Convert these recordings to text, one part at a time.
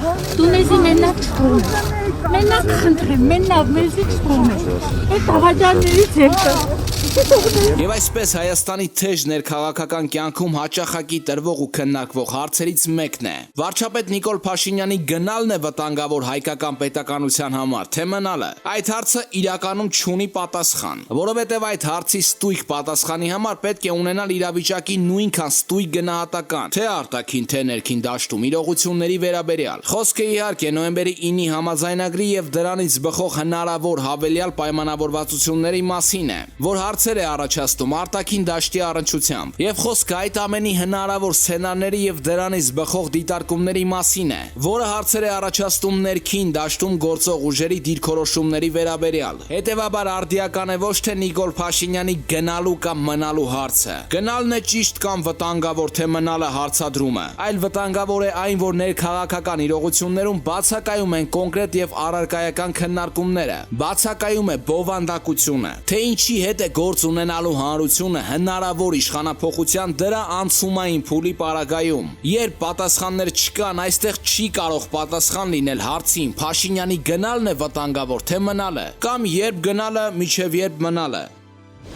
Տունեզի մենակ չթողնի, մենակ խնդրեմ, մենակ մեզի չթողնի, այդ աղաջաններից հետո։ Եվ այսպես Հայաստանի թեժ ներքաղաքական կյանքում հաճախակի տրվող ու քննարկվող հարցերից մեկն է. վարչապետ Նիկոլ Փաշինյանի գնալն է վտանգավոր հայկական պետականության համար, թե մնալը։ Այդ հարցը իրականում չունի պատասխան, որովհետև այդ հարցի ստույգ պատասխանի համար պետք է ունենալ իրավիճակի նույնքան ստույգ գնահատական, թե արտաքին, թե ներքին դաշտում իրողությունների վերաբերյալ։ Խոսքը իհարկե նոյեմբերի 9-ի համաձայնագրի եւ դրանից բխող հնարավոր հավելյալ պայմանավորվածությունների մասին է, որ հարցեր է առաջացնում արտաքին դաշտի առնչությամբ, եւ խոսքը այդ ամենի հնարավոր սցենարների եւ դրանից բխող դիտարկումների մասին է, որը հարցեր է առաջացնում ներքին դաշտում գործող ուժերի դիրքորոշումների վերաբերյալ։ Հետևաբար արդիական է ոչ թե Նիկոլ Փաշինյանի գնալու կամ մնալու հարցը։ Գնալն է ճիշտ կամ վտանգավոր, թե մնալը հարցադրումը, այլ վտանգավոր է այն, որ ներքաղաքական իրողություններում բացակայում են կոնկրետ եւ առարկայական քննարկումները, բացակայում է բովանդակությունը, թե ինչի հետ է գործ ունենալու հանրությունը հնարավոր իշխանափոխության դրա անցումային փուլի պարագայում։ Երբ պատասխաններ չկան, այստեղ չի կարող պատասխան լինել հարցին Փաշինյանի գնալն է վտանգավոր, թե մնալը, կամ երբ գնալը, միջև երբ մնալը։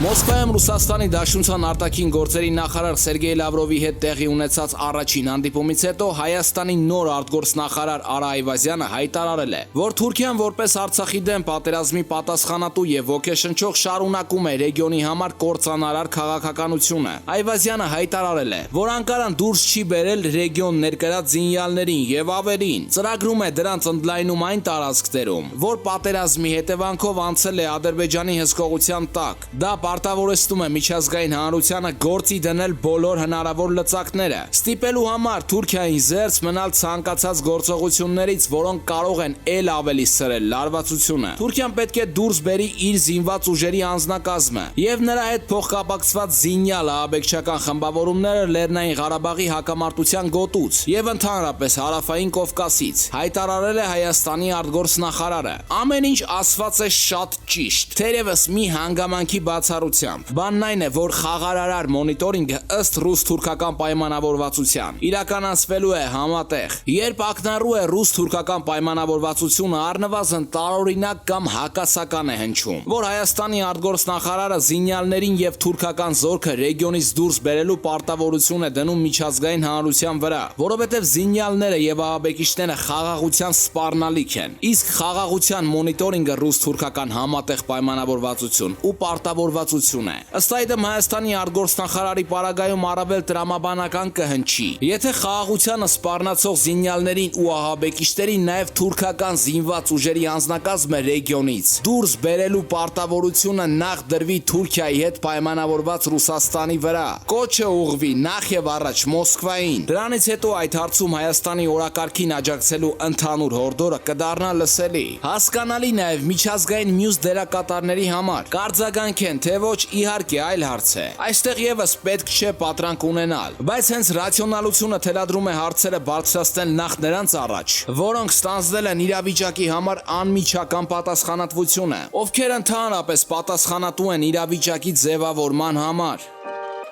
Մոսկվայում Ռուսաստանի Դաշնության արտաքին գործերի նախարար Սերգեյ Լավրովի հետ տեղի ունեցած առաջին հանդիպումից հետո Հայաստանի նոր արտգործնախարար Արա Այվազյանը հայտարարել է, որ Թուրքիան որպես Արցախի դեմ պատերազմի պատասխանատու եւ ոգեշնչող շարունակում է ռեգիոնի համար կործանարար քաղաքականությունը։ Այվազյանը հայտարարել է, որ Անկարան դուրս չի բերել ռեգիոն ներկրած զինյալներին եւ ավելին, ծրագրում է դրանց ընդլայնում այն տարածքներում, որ պատերազմի հետևանքով անցել է Ադրբեջանի հսկողության տակ։ Դա պարտավորեցնում է միջազգային հանրությանը գործի դնել բոլոր հնարավոր լծակները, ստիպելու համար Թուրքիային զերծ մնալ ցանկացած գործողություններից, որոնք կարող են ել ավելի սրել լարվածությունը։ Թուրքիան պետք է դուրս բերի իր զինված ուժերի անձնակազմը եւ նրա հետ փոխկապակցված զինյալ ահաբեկչական խմբավորումները Լեռնային Ղարաբաղի հակամարտության գոտուց եւ ընդհանրապես Հարավային Կովկասից, հայտարարել է Հայաստանի արտգործնախարարը։ Ամեն ինչ ասված է շատ ճիշտ, թերևս մի հանգամանքի բացառությամբ։ Բանն այն է, որ խաղարարար մոնիտորինգը ըստ ռուս-թուրքական պայմանավորվածության իրականացվելու է համատեղ։ Երբ ակնառու է ռուս-թուրքական պայմանավորվածությունը, առնվազն տարօրինակ կամ հակասական է հնչում, որ Հայաստանի արտգործնախարարը զինյալներին եւ թուրքական զորքը ռեգիոնից դուրս բերելու պարտավորություն է դնում միջազգային հանրության վրա, որովհետեւ զինյալները եւ ահաբեկիչները խաղաղության սպառնալիք են։ Իսկ խաղաղության մոնիտորինգը ռուս-թուրքական համատեղ պայմանավորվածություն ու պարտավորվածություն է։ Ըստ այդմ Հայաստանի արտգործնախարարի պարագայում առավել տրամաբանական կհնչի, եթե խաղաղությանը սպառնացող զինյալներին ու ահաբեկիչներին նաև թուրքական զինված ուժերի անձնակազմը ռեգիոնից դուրս բերելու պարտավորությունը նախ դրվի Թուրքիայի հետ պայմանավորված Ռուսաստանի վրա։ Կոչը ուղղվի նախ եւ առաջ Մոսկվային։ Դրանից հետո այդ հարցում Հայաստանի օրակարգին աջակցելու ընդհանուր հորդորը կդառնա լսելի։ Հասկանալի նաև միջազգային մյուս դերակատարների համար կարձագանք են, թե ոչ, իհարկե այլ հարց է։ Այստեղ եւս պետք չէ պատրանք ունենալ, բայց հենց ռացիոնալությունը թելադրում է հարցերը բարձրացնել նախ նրանց առաջ, որոնք ստանձնել են իրավիճակի համար անմիջական պատասխանատվությունը, ովքեր ընդհանրապես պատասխանատու են իրավիճակի ձևավորման համար։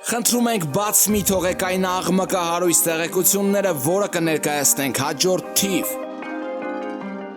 Խնդրում ենք բաց մի թողեք այն աղմկահարույց տեղեկությունները, որը կներկայացնենք հաջորդ թիվ։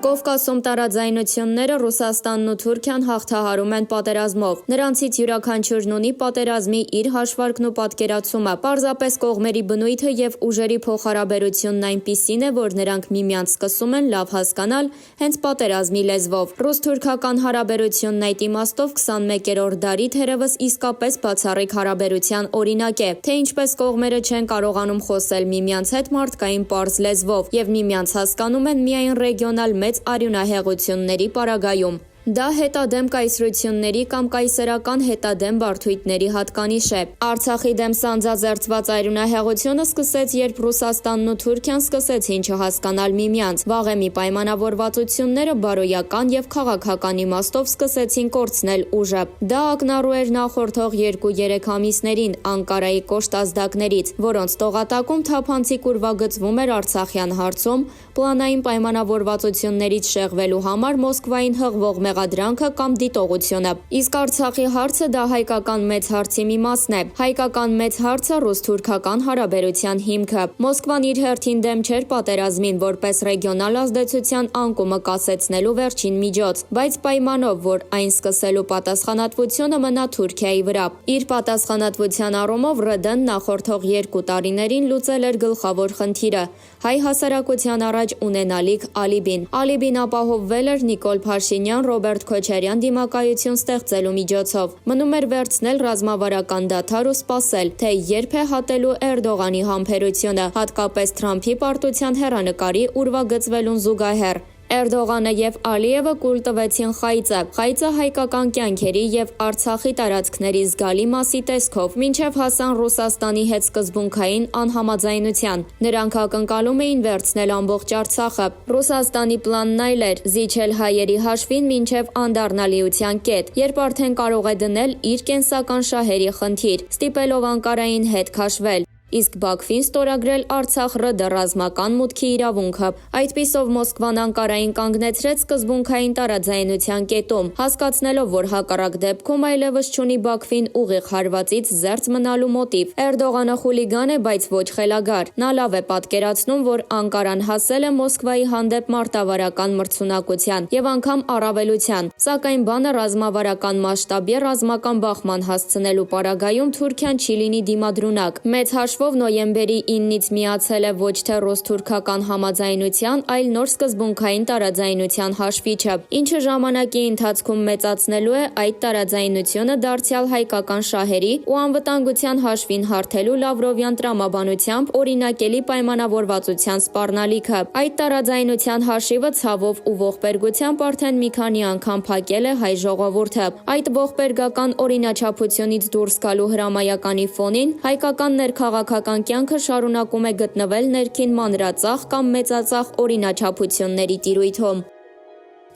Կովկասում տարաձայնությունները Ռուսաստանն ու Թուրքիան հաղթահարում են պատերազմով։ Նրանցից յուրաքանչյուրն ունի պատերազմի իր հաշվարկն ու պատկերացումը։ Պարզապես կողմերի բնույթը եւ ուժերի փոխհարաբերությունն այնպիսին է, որ նրանք միմյանց սկսում են լավ հասկանալ հենց պատերազմի լեզվով։ Ռուս-թուրքական հարաբերությունն այդ իմաստով 21-րդ դարի թերևս իսկապես բացառիկ հարաբերության օրինակ է, թե ինչպես կողմերը չեն կարողանում խոսել միմյանց հետ մարդկային պարզ լեզվով եւ միմյանց հասկանում են միայն ռեգիոնալ մեծ արյունահեղությունների պարագայում։ Դա հետադեմ կայսրությունների կամ կայսերական հետադեմ բարդույթների հատկանիշ է։ Արցախի դեմ սանձազերծված արյունահեղությունը սկսեց, երբ Ռուսաստանն ու Թուրքիան սկսեցին չհասկանալ միմյանց։ Վաղեմի պայմանավորվածությունները բարոյական եւ քաղաքական իմաստով սկսեցին կորցնել ուժը։ Դա ակնառու էր նախորդող 2-3 ամիսներին Անկարայի կոշտ ազդակներից, որոնց տողատակում թափանցիկ ուրվագծվում էր Արցախյան հարցում պլանային պայմանավորվածություններից շեղվելու համար Մոսկվային հղվող մեղադրանքը կամ դիտողությունը։ Իսկ Արցախի հարցը դա հայկական մեծ հարցի մի մասն է։ Հայկական մեծ հարցը ռուս-թուրքական հարաբերության հիմքը։ Մոսկվան իր հերթին դեմ չէր պատերազմին որպես ռեգիոնալ ազդեցության անկումը կասեցնելու վերջին միջոց, բայց պայմանով, որ այն սկսելու պատասխանատվությունը մնա Թուրքիայի վրա։ Իր պատասխանատվության առումով ՌԴ-ն նախորդող 2 տարիներին լուծել էր գլխավոր խնդիրը՝ հայ հասարակության առաջ ունենալիք ալիբին։ Ալիբին ապահովվել էր Նիկոլ Փաշինյան, Ռոբերտ Քոչարյան դիմակայություն ստեղծելու միջոցով։ Մնում էր վերցնել ռազմավարական դադար ու սպասել, թե երբ է հատելու Էրդողանի համբերությունը, հատկապես Թրամփի պարտության հեռանկարի ուրվագծվելուն զուգահեռ։ Էրդողանը եւ Ալիևը կուլ տվեցին խայծը հայկական կյանքերի եւ Արցախի տարածքների զգալի մասի տեսքով, մինչեւ հասան Ռուսաստանի հետ սկզբունքային անհամաձայնության։ Նրանք ակնկալում էին վերցնել ամբողջ Արցախը։ Ռուսաստանի պլանն այլ էր՝ զիջել հայերի հաշվին մինչեւ անդառնալիության կետ, երբ արդեն կարող է դնել իր կենսական շահերի խնդիր, ստիպելով Անկարային հետ քաշվել։ Իսկ Բաքվին ստորագրել Արցախ ՌԴ ռազմական մուտքի իրավունքը։ Այդպիսով Մոսկվան Անկարային կանգնեցրեց սկզբունքային տարաձայնության կետում, հասկացնելով, որ հակառակ դեպքում այլևս չունի Բաքվին ուղիղ հարվածից զերծ մնալու մոտիվ։ Էրդողանը խուլիգան է, բայց ոչ խելագար։ Նա լավ է պատկերացնում, որ Անկարան հասել է Մոսկվայի հանդեպ մարտավարական մրցունակության եւ անգամ առավելության, սակայն բանը ռազմավարական մասշտաբի ռազմական բախման հասցնելու պարագայում Թուրքիան չի լինի դիմադրունակ։ Մեծ նոյեմբերի 9-ից միացել է ոչ թե ռուս-թուրքական համաձայնության, այլ նոր սկզբունքային տարաձայնության հաշվիչը, ինչը ժամանակի ընթացքում մեծացնելու է այդ տարաձայնությունը դարձյալ հայկական շահերի ու անվտանգության հաշվին հարթելու Լավրովյան տրամաբանությամբ օրինակելի պայմանավորվածության սպառնալիքը։ Այդ տարաձայնության հաշիվը ցավով ու ողբերգությամբ արդեն մի քանի անգամ փակել է հայ ժողովուրդը։ Այդ ողբերգական օրինաչափությունից դուրս գալու հրամայականի ֆոնին հայկական ներքաղաքական կյանքը շարունակում է գտնվել ներքին մանրածախ կամ մեծածախ օրինաչափությունների տիրույթում։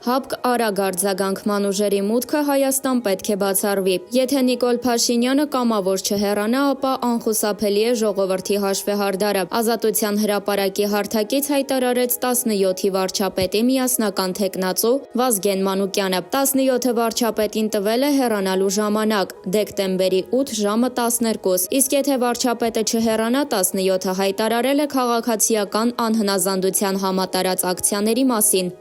ՀԱՊԿ արագ արձագանքման ուժերի մուտքը Հայաստան պետք է բացառվի։ Եթե Նիկոլ Փաշինյանը կամավոր չհեռանա, ապա անխուսափելի է ժողովրդի հաշվեհարդարը։ Ազատության հրապարակի հարթակից հայտարարեց 17-ի վարչապետի միասնական թեկնածու Վազգեն Մանուկյանը։ 17-ը վարչապետին տվել է հեռանալու ժամանակ՝ դեկտեմբերի 8 ժամը 12, իսկ եթե վարչապետը չհեռանա, 17-ը հայտարարել է քաղաքացիական անհնազանդության համատարած ակցիաների մասին։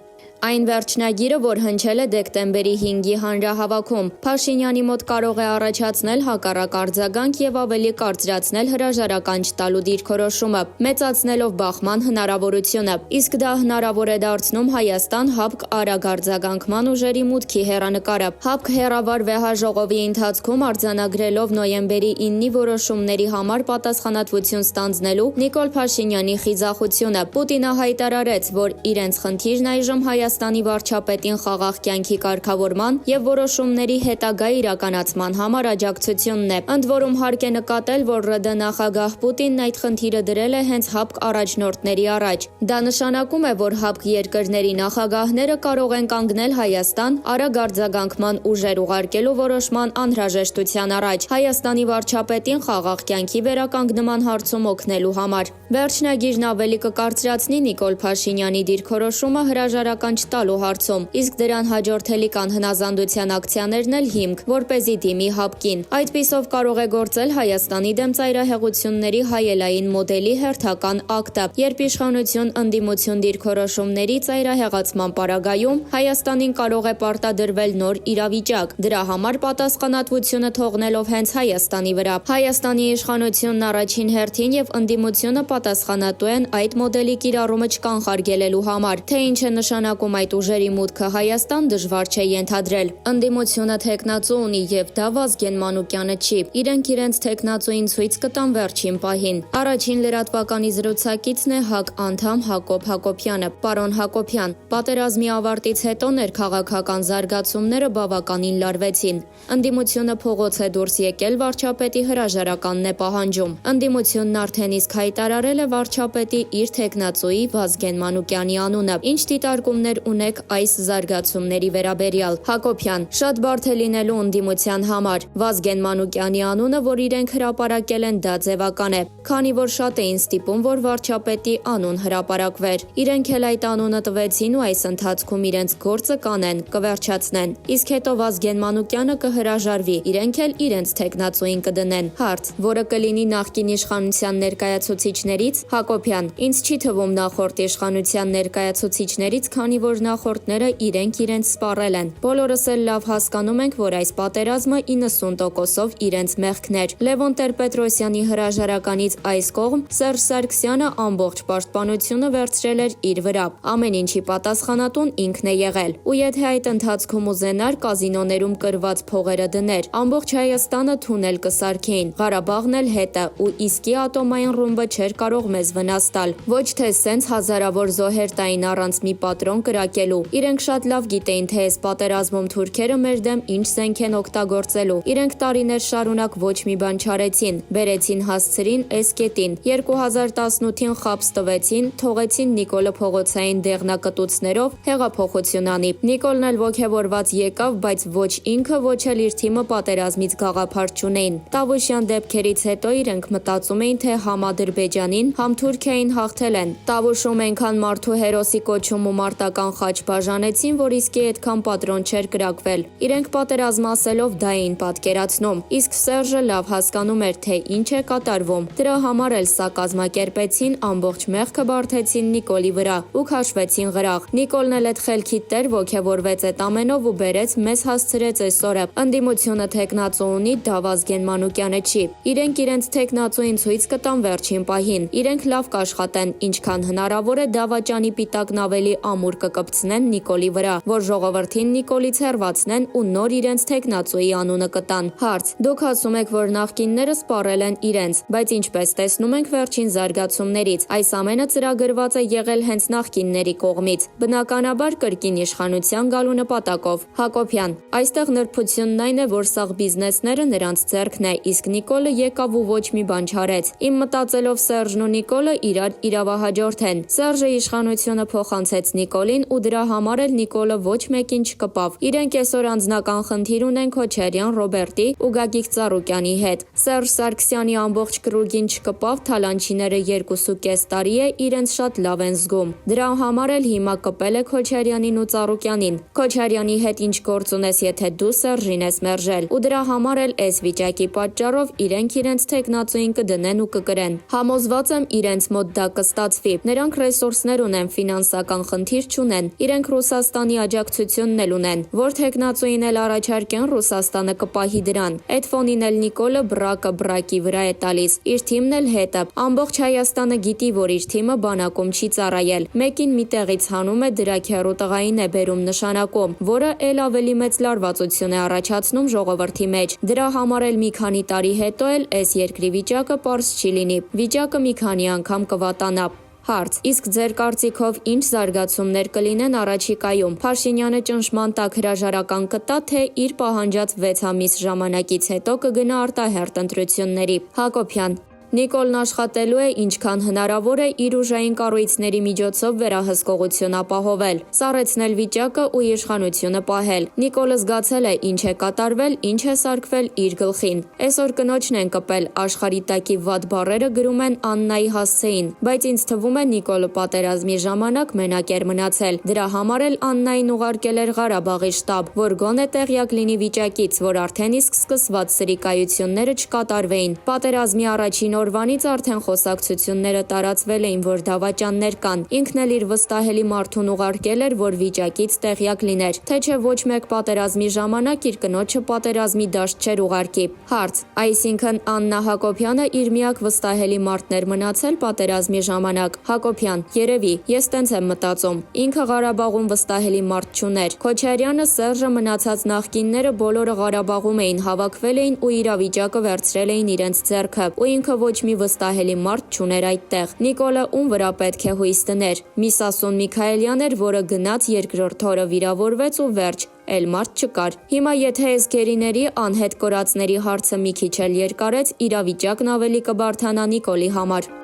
Այն վերջնագիրը, որ հնչել է դեկտեմբերի 5-ի հանրահավաքում, Փաշինյանի մոտ կարող է առաջացնել հակառակ արձագանք եւ ավելի կարծրացնել հրաժարական չտալու դիրքորոշումը, մեծացնելով բախման հնարավորությունը։ Իսկ դա հնարավոր է դարձնում Հայաստան ՀԱՊԿ արագ արձագանքման ուժերի մուտքի հեռանկարը։ ՀԱՊԿ հեռավար վեհաժողովի ընթացքում արձանագրելով նոյեմբերի 9-ի որոշումների համար պատասխանատվություն ստանձնելու Նիկոլ Փաշինյանի խիզախությունը, Պուտինը հայտարարեց, որ իրենց խնդիրն այժմ Հայաստանի վարչապետին խաղաղ կյանքի կարգավորման եւ որոշումների հետագա իրականացման համար աջակցությունն է։ Ընդ որում հարկ է նկատել, որ ՌԴ նախագահ Պուտինն այդ խնդիրը դրել է հենց ՀԱՊԿ առաջնորդների առաջ։ Դա նշանակում է, որ ՀԱՊԿ երկրների նախագահները կարող են կանգնել Հայաստան արագ արձագանքման ուժեր ուղարկելու որոշման անհրաժեշտության առաջ, Հայաստանի վարչապետին խաղաղ կյանքի վերականգնման հարցում օգնելու համար։ Վերջնագիրն ավելի կկարծրացնի Նիկոլ Փաշինյանի դիրքորոշումը հրաժարական չտալու հարցում, իսկ դրան հաջորդելիք անհնազանդության ակցիաներն էլ հիմք, որպեսզի դիմի ՀԱՊԿ-ին։ Այդպիսով կարող է գործել Հայաստանի դեմ ծայրահեղությունների հայելային մոդելի հերթական ակտը, երբ իշխանություն ընդդիմություն դիրքորոշումների ծայրահեղացման պարագայում Հայաստանին կարող է պարտադրվել նոր իրավիճակ, դրա համար պատասխանատվությունը թողնելով հենց Հայաստանի վրա։ Հայաստանի իշխանությունն առաջին հերթին եւ ընդդիմությունը պատասխանատու են այդ մոդելի կիրառումը չկանխարգելելու համար, թե ինչ է նշանակում այդ ուժերի մուտքը Հայաստան, դժվար չէ ենթադրել։ Ընդդիմությունը թեկնածու ունի եւ դա Վազգեն Մանուկյանը չի։ Իրենք իրենց թեկնածուին ցույց կտան վերջին պահին։ Առաջին լրատվականի զրուցակիցն է ՀԱԿ անդամ Հակոբ Հակոբյանը։ Պարոն Հակոբյան, պատերազմի ավարտից հետո ներքաղաքական զարգացումները բավականին լարվեցին։ Ընդդիմությունը փողոց է դուրս եկել, վարչապետի հրաժարականն է պահանջում։ Ընդդիմությունն արդեն իսկ հայտարարել է վարչապետի իր թեկնածուի Վազգեն Մանուկյանի անունը։ Ինչ դիտարկումներ կարծիքներ ունեք այս զարգացումների վերաբերյալ։ Հակոբյան. շատ բարդ է լինելու ընդդիմության համար։ Վազգեն Մանուկյանի անունը, որ իրենք հրապարակել են, դա ձևական է, քանի որ շատ էին ստիպում, որ վարչապետի անուն հրապարակվեր։ Իրենք էլ այդ անունը տվեցին ու այս ընթացքում իրենց գործը կանեն, կվերջացնեն։ Իսկ հետո Վազգեն Մանուկյանը կհրաժարվի, իրենք էլ իրենց թեկնածուին կդնեն։ Հարց. որը կլինի նախկին իշխանության ներկայացուցիչներից։ Հակոբյան. ինձ չի թվում նախորդ իշխանության ներկայացուցիչներից, քանի որ նախորդները իրենք սպառել են։ Բոլորս էլ լավ հասկանում ենք, որ այս պատերազմը 90%-ով իրենց մեղքն էր։ Լևոն Տեր-Պետրոսյանի հրաժարականից այս կողմ Սերժ Սարգսյանը ամբողջ պաշտպանությունը վերցրել էր իր վրա։ Ամեն ինչի պատասխանատուն ինքն է եղել։ Ու եթե այդ ընթացքում ուզենար, կազինոներում կրված փողերը դներ, ամբողջ Հայաստանը թունել կսարքեին, Ղարաբաղն էլ հետը, ու իսկի ատոմային ռումբը չէր կարող մեզ վնաս տալ։ Ոչ թե սենց հազարավոր զոհեր տային առանց մի պատրոն կրակելու։ Իրենք շատ լավ գիտեին, թե այս պատերազմում թուրքերը մեր դեմ ինչ զենք են օգտագործելու։ Իրենք տարիներ շարունակ ոչ մի բան չարեցին, բերեցին հասցրին այս կետին։ 2018-ին խաբս տվեցին, թողեցին Նիկոլը փողոցային դեղնակտուցներով հեղափոխություն անի։ Նիկոլն էլ ոգևորված եկավ, բայց ոչ ինքը, ոչ էլ իր թիմը պատերազմից գաղափար չունեին։ Տավուշյան դեպքերից հետո իրենք մտածում էին, թե համ Ադրբեջանին, համ Թուրքիային հաղթել են։ Տավուշում այնքան մարդու հերոսի կոչում ու մարտական խաչ բաժանեցին, որ իսկի այդքան պատրոն չէր կրակվել։ Իրենք պատերազմ ասելով դա էին պատկերացնում, իսկ Սերժը լավ հասկանում էր, թե ինչ է կատարվում։ Դրա համար էլ սա կազմակերպեցին, ամբողջ մեղքը բարթեցին Նիկոլի վրա ու քաշվեցին գրաղ։ Նիկոլն էլ այդ խելքի տեր ոգևորվեց այդ ամենով ու բերեց մեզ հասցրեց այսօրը։ Ընդդիմությունը թեկնածու ունի, դա Վազգեն Մանուկյանը չի։ Իրենք իրենց թեկնածուին ցույց կտան վերջին պահին։ Իրենք լավ կաշխատեն, ինչքան հնարավոր է դավաճանի պիտակն ավելի ամուր կկպցնեն Նիկոլի վրա, որ ժողովրդին Նիկոլից հեռացնեն ու նոր իրենց թեկնածուի անունը կտան։ Հարց. դուք ասում եք, որ նախկինները սպառել են իրենց, բայց ինչպես տեսնում ենք վերջին զարգացումներից, այս ամենը ծրագրված է եղել հենց նախկինների կողմից, բնականաբար կրկին իշխանության գալու նպատակով։ Հակոբյան. այստեղ նրբությունն այն է, որ սաղ բիզնեսները նրանց ձեռքն է, իսկ Նիկոլը եկավ ու ոչ մի բան չարեց։ Իմ մտածելով Սերժն ու Նիկոլը իրար իրավահաջորդ են։ Սերժը իշխանությունը փոխանցեց Նիկոլին ու դրա համար էլ Նիկոլը ոչ մեկին չկպավ։ Իրենք այսօր անձնական խնդիր ունեն Քոչարյան Ռոբերտի ու Գագիկ Ծառուկյանի հետ։ Սերժ Սարգսյանի ամբողջ կրուգին չկպավ, Թալանչիները 2.5 տարի է իրենց շատ լավ են զգում։ Դրա համար էլ հիմա կպել է Քոչարյանին ու Ծառուկյանին։ Քոչարյանի հետ ինչ գործ ունես, եթե դու Սերժին ես մերժել։ Ու դրա համար էլ այս վիճակի պատճառով իրենք իրենց թեկնածուին կդնեն ու կկրեն։ Համոզված եմ իրենց մոտ դա կստացվի։ Նրանք ռեսուրսներ ունեն, ֆինանսական խնդիր չունեն։ Իրենք Ռուսաստանի աջակցությունն էլ ունեն, որ թեկնածուին էլ առաջարկեն, Ռուսաստանը կպահի դրան։ Այդ ֆոնին էլ Նիկոլը բրակը բրակի վրա է տալիս։ Իր թիմն էլ հետը։ Ամբողջ Հայաստանը գիտի, որ իր թիմը բանակում չի ծառայել։ Մեկին մի տեղից հանում է, դրա քեռու տղային է բերում նշանակում, որը ել ավելի մեծ լարվածություն է առաջացնում ժողովրդի մեջ։ Դրա համար էլ մի քանի տարի հետո էլ այս երկրի վիճակը պարզ չի լինի։ Վիճակը մի քանի անգամ կվատանա։ Հարց. իսկ ձեր կարծիքով ինչ զարգացումներ կլինեն առաջիկայում։ Փաշինյանը ճնշման տակ հրաժարական կտա, թե իր պահանջած 6 ամիս ժամանակից հետո կգնա արտահերթ ընտրությունների։ Հակոբյան. Նիկոլն աշխատելու է ինչքան հնարավոր է իր ուժային կառույցների միջոցով վերահսկողություն ապահովել, սառեցնել վիճակը ու իշխանությունը պահել։ Նիկոլը զգացել է ինչ է կատարվել, ինչ է սարքվել իր գլխին։ Այսօր կնոջն են կպել, աշխարհի տակի վատ բառերը գրում են Աննայի հասցեին, բայց ինձ թվում է Նիկոլը պատերազմի ժամանակ մենակ էր մնացել։ Դրա համար էլ Աննային ուղարկել էր Ղարաբաղի շտաբ, որ գոնե տեղյակ լինի վիճակից, որ արդեն իսկ սկսված սրիկայությունները չկատարվեին։ Պատերազմի առաջին օրվանից արդեն խոսակցությունները տարածվել էին, որ դավաճաններ կան։ Ինքն էլ իր վստահելի մարդուն ուղարկել էր, որ վիճակից տեղյակ լիներ, թե չէ ոչ մեկ պատերազմի ժամանակ իր կնոջը պատերազմի դաշտ չէր ուղարկի։ Հարց. այսինքն Աննա Հակոբյանը իր միակ վստահելի մարդն էր մնացել պատերազմի ժամանակ։ Հակոբյան. երևի, ես տենց եմ մտածում։ Ինքը Ղարաբաղում վստահելի մարդ չուներ։ Քոչարյանը, Սերժը, մնացած նախկինները բոլորը Ղարաբաղում էին, հավաքվել էին ու իրավիճակը վերցրել էին իրենց ձեռքը, ու ինքը ոչ մի վստահելի մարդ չուներ այդտեղ։ Նիկոլը ում վրա պետք է հույս դներ։ Միսասուն Միքայելյան էր, որը գնաց երկրորդ օրը վիրավորվեց ու վերջ, էլ մարդ չկար։ Հիմա եթե այս գերիների անհետ կորածների հարցը մի քիչ էլ երկարեց, իրավիճակն ավելի կբարդանա Նիկոլի համար։